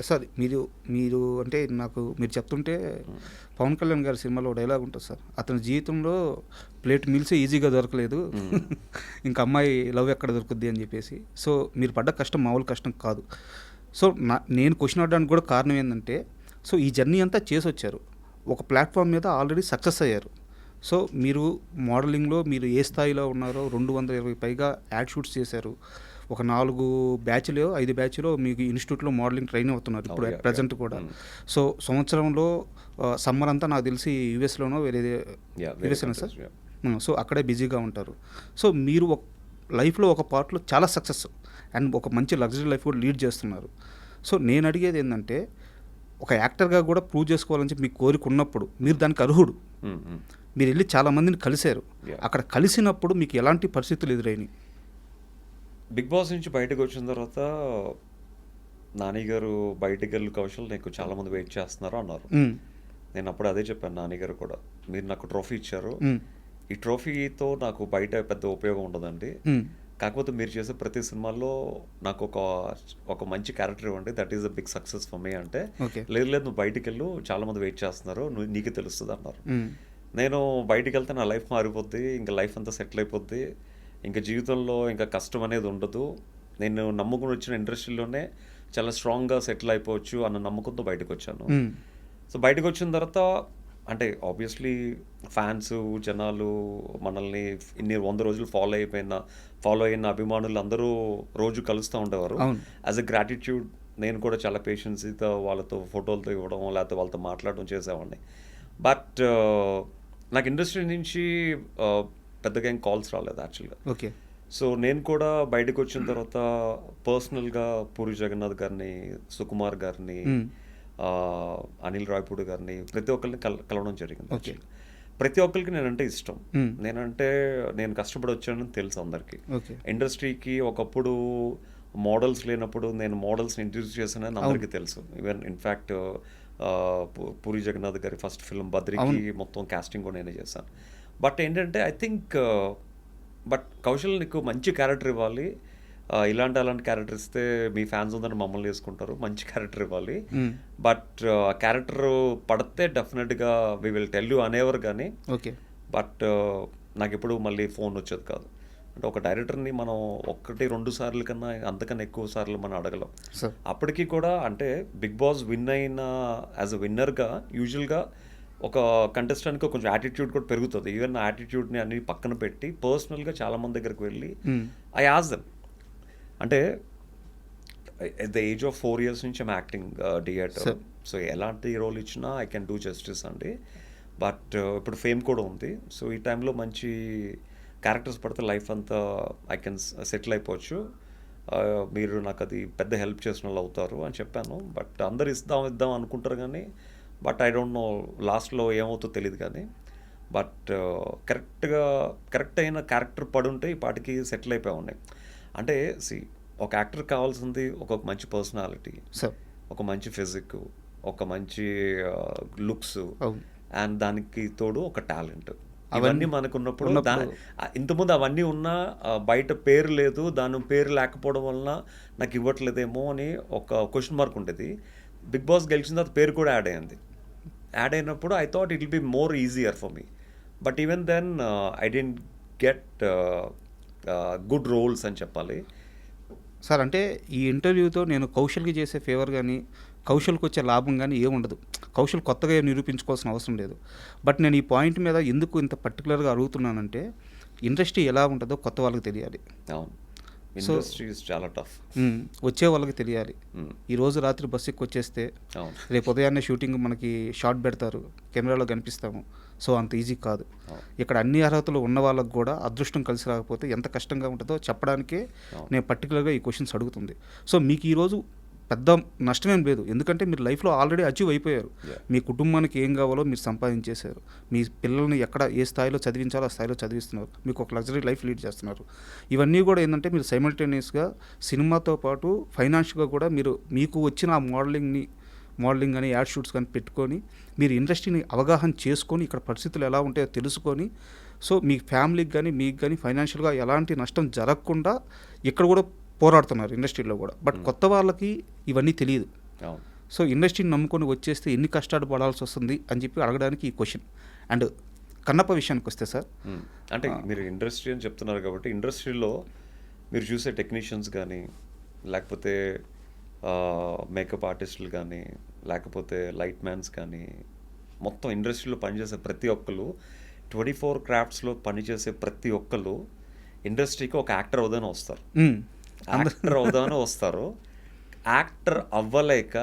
Sir మీరు మీరు అంటే నాకు మీరు చెప్తుంటే పవన్ కళ్యాణ్ గారి సినిమాలో డైలాగ్ ఉంటుంది సార్, అతని జీవితంలో ప్లేట్ మీల్సే ఈజీగా దొరకలేదు ఇంకా అమ్మాయి లవ్ ఎక్కడ దొరుకుద్ది అని చెప్పేసి. సో మీరు పడ్డ కష్టం మామూలు కష్టం కాదు. సో నేను క్వశ్చన్ అడడానికి కూడా కారణం ఏంటంటే, సో ఈ జర్నీ అంతా చేసి వచ్చారు, ఒక ప్లాట్ఫామ్ మీద ఆల్రెడీ సక్సెస్ అయ్యారు. సో మీరు మోడలింగ్లో మీరు ఏ స్థాయిలో ఉన్నారో 220 పైగా యాడ్ షూట్స్ చేశారు, ఒక 4 బ్యాచ్లో 5 బ్యాచ్లో మీకు ఇన్స్టిట్యూట్లో మోడలింగ్ ట్రైన్ అవుతున్నారు ఇప్పుడు ప్రజెంట్ కూడా. సో సంవత్సరంలో సమ్మర్ అంతా నాకు తెలిసి యూఎస్లోనో యూఎస్ఏనా సార్, సో అక్కడే బిజీగా ఉంటారు. సో మీరు ఒక లైఫ్లో ఒక పార్ట్లో చాలా సక్సెస్ అండ్ ఒక మంచి లగ్జరీ లైఫ్ కూడా లీడ్ చేస్తున్నారు. సో నేను అడిగేది ఏంటంటే, ఒక యాక్టర్గా కూడా ప్రూవ్ చేసుకోవాలని చెప్పి మీకు కోరిక ఉన్నప్పుడు మీరు దానికి అర్హుడు. మీరు వెళ్ళి చాలామందిని కలిశారు, అక్కడ కలిసినప్పుడు మీకు ఎలాంటి పరిస్థితులు ఎదురైనాయి? బిగ్ బాస్ నుంచి బయటకు వచ్చిన తర్వాత నాని గారు బయటకు వెళ్ళి కౌశల్ నీకు చాలామంది వెయిట్ చేస్తున్నారు అన్నారు. నేను అప్పుడు అదే చెప్పాను నాని గారు కూడా, మీరు నాకు ట్రోఫీ ఇచ్చారు, ఈ ట్రోఫీతో నాకు బయట పెద్ద ఉపయోగం ఉండదండి, కాకపోతే మీరు చేసే ప్రతి సినిమాల్లో నాకు ఒక మంచి క్యారెక్టర్ ఇవ్వండి, that is the big success for me అంటే, లేదు లేదు నువ్వు బయటికి వెళ్ళు చాలామంది వెయిట్ చేస్తున్నారు, నీకే తెలుస్తుంది అన్నారు. నేను బయటికి వెళ్తే నా లైఫ్ మారిపోద్ది, ఇంకా లైఫ్ అంతా సెటిల్ అయిపోద్ది, ఇంకా జీవితంలో ఇంకా కష్టం అనేది ఉండదు, నేను నమ్ముకుని వచ్చిన ఇండస్ట్రీలోనే చాలా స్ట్రాంగ్గా సెటిల్ అయిపోవచ్చు అన్న నమ్మకంతో బయటకు వచ్చాను. సో బయటకు వచ్చిన తర్వాత అంటే ఆబ్వియస్లీ ఫ్యాన్స్ జనాలు మనల్ని ఇన్ని 100 రోజులు ఫాలో అయిన అభిమానులు అందరూ రోజు కలుస్తూ ఉండేవారు. యాజ్ అ గ్రాటిట్యూడ్ నేను కూడా చాలా పేషెన్స్తో వాళ్ళతో ఫోటోలతో ఇవ్వడం లేకపోతే వాళ్ళతో మాట్లాడడం చేసేవాడిని. బట్ నాకు ఇండస్ట్రీ నుంచి పెద్దగా ఏం కాల్స్ రాలేదు యాక్చువల్గా. ఓకే. సో నేను కూడా బయటకు వచ్చిన తర్వాత పర్సనల్గా పూరి జగన్నాథ్ గారిని, సుకుమార్ గారిని, అనిల్ రాయపూడి గారిని ప్రతి ఒక్కరిని కలవడం జరిగింది. ప్రతి ఒక్కరికి నేనంటే ఇష్టం, నేను కష్టపడి వచ్చానని తెలుసు అందరికీ. ఇండస్ట్రీకి ఒకప్పుడు మోడల్స్ లేనప్పుడు నేను మోడల్స్ని ఇంట్రడ్యూస్ చేశానని అందరికీ తెలుసు. ఈవెన్ ఇన్ఫ్యాక్ట్ పూరి జగన్నాథ్ గారి ఫస్ట్ ఫిల్మ్ బద్రికి మొత్తం కాస్టింగ్ కూడా నేనే చేశాను. బట్ ఏంటంటే ఐ థింక్ కౌశల్ నీకు మంచి క్యారెక్టర్ ఇవ్వాలి, అలాంటి క్యారెక్టర్ ఇస్తే మీ ఫ్యాన్స్ అందరూ మమ్మల్ని వేసుకుంటారు, మంచి క్యారెక్టర్ ఇవ్వాలి, బట్ క్యారెక్టర్ పడితే డెఫినెట్గా వి విల్ టెల్ యూ అనేవారు కానీ, బట్ నాకు ఎప్పుడు మళ్ళీ ఫోన్ వచ్చేది కాదు. అంటే ఒక డైరెక్టర్ని మనం 1-2 సార్లు కన్నా అంతకన్నా ఎక్కువ సార్లు మనం అడగలం. అప్పటికి కూడా అంటే బిగ్ బాస్ విన్ అయిన యాజ్ అ విన్నర్గా యూజువల్గా ఒక కంటెస్టెంట్కి కొంచెం యాటిట్యూడ్ కూడా పెరుగుతుంది. ఈవెన్ నా యాటిట్యూడ్ని అన్ని పక్కన పెట్టి పర్సనల్గా చాలామంది దగ్గరికి వెళ్ళి ఐ ఆస్ దెమ్, అంటే at the age of 4 years నుంచి ఐమ్ యాక్టింగ్ థియేటర్. సో ఎలాంటి రోల్ ఇచ్చినా ఐ కెన్ డూ జస్టిస్ అండి. బట్ ఇప్పుడు ఫేమ్ కూడా ఉంది, సో ఈ టైంలో మంచి క్యారెక్టర్స్ పడితే లైఫ్ అంతా ఐ కెన్ సెటిల్ అయిపోవచ్చు, మీరు నాకు అది పెద్ద హెల్ప్ చేసిన వాళ్ళు అవుతారు అని చెప్పాను. బట్ అందరు ఇద్దాం అనుకుంటారు కానీ, బట్ ఐ డోంట్ నో లాస్ట్లో ఏమవుతుందో తెలియదు కానీ, బట్ కరెక్ట్ అయిన క్యారెక్టర్ పడుంటే ఈ పాటికి సెటిల్ అయిపోయి ఉన్నాయి. అంటే ఒక యాక్టర్ కావాల్సింది ఒక మంచి పర్సనాలిటీ, ఒక మంచి ఫిజిక్, ఒక మంచి లుక్స్, అండ్ దానికి తోడు ఒక టాలెంట్. అవన్నీ మనకు ఉన్నప్పుడు ఇంతకుముందు అవన్నీ ఉన్నా బయట పేరు లేదు, దాని పేరు లేకపోవడం వలన నాకు ఇవ్వట్లేదేమో అని ఒక క్వశ్చన్ మార్క్ ఉండేది. బిగ్ బాస్ గెలిచిన తర్వాత పేరు కూడా యాడ్ అయినప్పుడు I thought it will be more easier for me, but even then I didn't get good roles అని చెప్పాలి సార్. అంటే ఈ ఇంటర్వ్యూతో నేను కౌశల్కి చేసే ఫేవర్ కానీ కౌశల్కి వచ్చే లాభం కానీ ఏముండదు, కౌశల్ కొత్తగా నిరూపించుకోవాల్సిన అవసరం లేదు. బట్ నేను ఈ పాయింట్ మీద ఎందుకు ఇంత పర్టికులర్గా అడుగుతున్నానంటే, ఇండస్ట్రీ ఎలా ఉంటుందో కొత్త వాళ్ళకి తెలియాలి. సో చాలా టఫ్, వచ్చే వాళ్ళకి తెలియాలి. ఈరోజు రాత్రి బస్సు ఎక్కి వచ్చేస్తే రేపు ఉదయాన్నే షూటింగ్ మనకి షార్ట్ పెడతారు, కెమెరాలో కనిపిస్తాము. సో అంత ఈజీ కాదు. ఇక్కడ అన్ని అర్హతలు ఉన్న వాళ్ళకు కూడా అదృష్టం కలిసి రాకపోతే ఎంత కష్టంగా ఉంటుందో చెప్పడానికే నేను పర్టికులర్గా ఈ క్వశ్చన్స్ అడుగుతుంది. సో మీకు ఈరోజు పెద్ద నష్టమేం లేదు, ఎందుకంటే మీరు లైఫ్లో ఆల్రెడీ అచీవ్ అయిపోయారు. మీ కుటుంబానికి ఏం కావాలో మీరు సంపాదించేశారు, మీ పిల్లల్ని ఎక్కడ ఏ స్థాయిలో చదివించాలో ఆ స్థాయిలో చదివిస్తున్నారు, మీకు ఒక లగ్జరీ లైఫ్ లీడ్ చేస్తున్నారు. ఇవన్నీ కూడా ఏంటంటే మీరు సైమల్టేనియస్గా సినిమాతో పాటు ఫైనాన్షియల్గా కూడా మీకు వచ్చిన ఆ మోడలింగ్ అని యాడ్ షూట్స్ కానీ పెట్టుకొని మీరు ఇండస్ట్రీని అవగాహన చేసుకొని ఇక్కడ పరిస్థితులు ఎలా ఉంటాయో తెలుసుకొని, సో మీ ఫ్యామిలీకి కానీ మీకు కానీ ఫైనాన్షియల్గా ఎలాంటి నష్టం జరగకుండా ఇక్కడ కూడా పోరాడుతున్నారు ఇండస్ట్రీలో కూడా. బట్ కొత్త వాళ్ళకి ఇవన్నీ తెలియదు. సో ఇండస్ట్రీని నమ్ముకొని వచ్చేస్తే ఎన్ని కష్టాలు పడాల్సి వస్తుంది అని చెప్పి అడగడానికి ఈ క్వశ్చన్. అండ్ కన్నప్ప విషయానికి వస్తే సార్, అంటే మీరు ఇండస్ట్రీ అని చెప్తున్నారు కాబట్టి ఇండస్ట్రీలో మీరు చూసే టెక్నీషియన్స్ కానీ లేకపోతే మేకప్ ఆర్టిస్టులు కానీ లేకపోతే లైట్ మ్యాన్స్ కానీ మొత్తం ఇండస్ట్రీలో పనిచేసే ప్రతి ఒక్కరు 24 క్రాఫ్ట్స్లో పనిచేసే ప్రతి ఒక్కరు ఇండస్ట్రీకి ఒక యాక్టర్ అవుదానే వస్తారు. యాక్టర్ అవుదానే వస్తారు. యాక్టర్ అవ్వలేక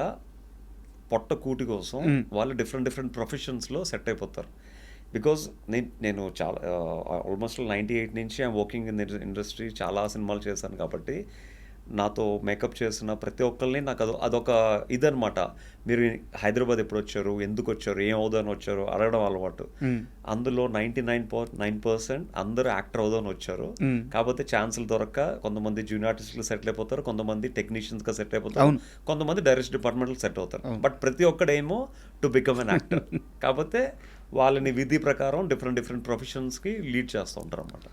పొట్ట కూటి కోసం వాళ్ళు డిఫరెంట్ ప్రొఫెషన్స్లో సెట్ అయిపోతారు. బికాజ్ నేను చాలా ఆల్మోస్ట్ 98 నుంచి ఐఎమ్ వర్కింగ్ ఇన్ ఇండస్ట్రీ, చాలా సినిమాలు చేశాను కాబట్టి నాతో మేకప్ చేసిన ప్రతి ఒక్కరిని నాకు అదొక ఇదనమాట. మీరు హైదరాబాద్ ఎప్పుడు వచ్చారు, ఎందుకు వచ్చారు, ఏం అవుదాని వచ్చారు అడగడం అలవాటు. అందులో 99.9% అందరూ యాక్టర్ అవుదాని వచ్చారు. కాకపోతే ఛాన్సులు దొరక్క కొంతమంది జూనియర్ ఆర్టిస్టులు సెటిల్ అయిపోతారు, కొంతమంది టెక్నీషియన్స్గా సెట్ అయిపోతారు, కొంతమంది డైరెక్షన్ డిపార్ట్మెంట్లో సెట్ అవుతారు. బట్ ప్రతి ఒక్కడేమో టు బికమ్ అన్ యాక్టర్. కాకపోతే వాళ్ళని విధి ప్రకారం డిఫరెంట్ ప్రొఫెషన్స్కి లీడ్ చేస్తూ ఉంటారు అన్నమాట.